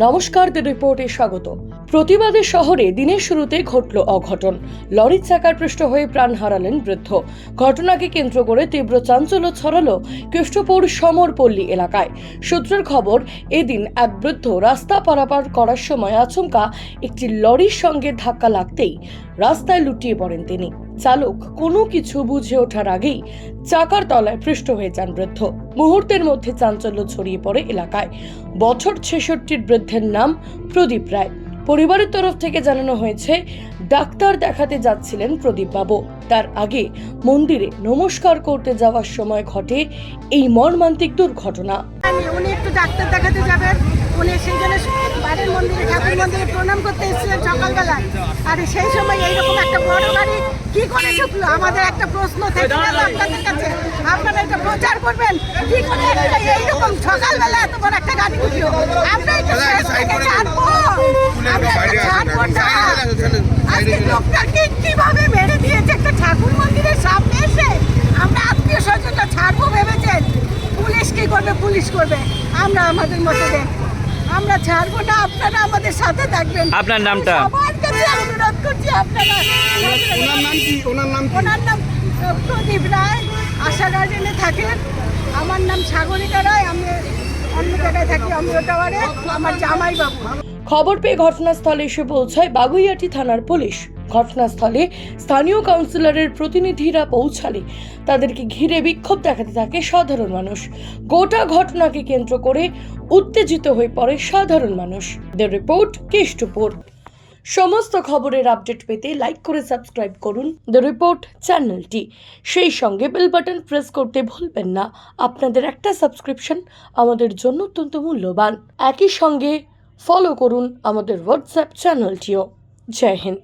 নমস্কার, দ্য রিপোর্টে স্বাগত। প্রতিবাদের শহরে দিনের শুরুতে ঘটল অঘটন। লরির চাকার পৃষ্ঠ হয়ে প্রাণ হারালেন বৃদ্ধ। ঘটনাকে কেন্দ্র করে তীব্র চাঞ্চল্য ছড়ালো কেষ্টপুর সমরপল্লী এলাকায়। সূত্রের খবর, এদিন এক বৃদ্ধ রাস্তা পারাপার করার সময় আচমকা একটি লরির সঙ্গে ধাক্কা লাগতেই রাস্তায় লুটিয়ে পড়েন তিনি। চালক কোনো কিছু বুঝে ওঠার আগেই চাকার তলায় পৃষ্ঠ হয়ে যান বৃদ্ধ। মুহূর্তের মধ্যে চাঞ্চল্য ছড়িয়ে পড়ে এলাকায়। বছর ৬৬-র বৃদ্ধের নাম প্রদীপ রায়। পরিবারের তরফ থেকে জানানো হয়েছে, ডাক্তার দেখাতে যাচ্ছিলেন প্রদীপ বাবু। তার আগে মন্দিরে নমস্কার করতে যাওয়ার সময় ঘটে এই মর্মান্তিক দুর্ঘটনা। উনি একটু ডাক্তার দেখাতে যাবেন, উনি সেই জন্য বাড়ির মন্দিরে ঠাকুর মন্দিরে প্রণাম করতে এসেছিলেন সকালবেলায়। আর সেই সময় এইরকম একটা বড় গাড়ি কি করে ঢুকলো? আমাদের একটা প্রশ্ন থেকে গেল আপনাদের কাছে, আপনারা একটা প্রচার করবেন কি করে এইরকম সকালবেলা এত বড় একটা গাড়ি ঢুকলো। আমরা একটু ছাড়বো, আমরা একটু ছাড়বো না। আজকে লোকটাকে কিভাবে মেরে দিয়েছে একটা ঠাকুর মন্দিরের সামনে এসে। আমরা আত্মীয় স্বজনরা ছাড়বো ভেবেছেন, পুলিশ কি করবে? পুলিশ করবে, আমরা আমাদের মতো দেন, আমরা ছাড়বো না। আপনারা আমাদের সাথে থাকবেন। আপনার নামটা? সবার কাছে অনুরোধ করছি, আপনারা। ওনার নাম কি? ওনার নাম প্রদীপ রায়, আশা গার্ডেনে থাকেন। আমার নাম সাগরিকা রায়, আমি অন্য জায়গায় থাকি, অমৃত টাওয়ারে। আমার জামাই বাবু। খবর পেয়ে ঘটনাস্থলে এসে পৌঁছায় বাগুইআটি থানার পুলিশ। ঘটনাস্থলে স্থানীয় কাউন্সিলরের প্রতিনিধিরা পৌঁছালে তাদেরকে ঘিরে বিক্ষোভ দেখাতে থাকে সাধারণ মানুষ। গোটা ঘটনাকে কেন্দ্র করে উত্তেজিত হয়ে পড়ে সাধারণ মানুষ। The report, Keshtopur. সমস্ত খবরের আপডেট পেতে লাইক করে সাবস্ক্রাইব করুন দ্য রিপোর্ট চ্যানেলটি। সেই সঙ্গে বেল বাটন প্রেস করতে ভুলবেন না। আপনাদের একটা সাবস্ক্রিপশন আমাদের জন্য অত্যন্ত মূল্যবান। একই সঙ্গে ফলো করুন আমাদের হোয়াটসঅ্যাপ চ্যানেলটিও। জয় হিন্দ।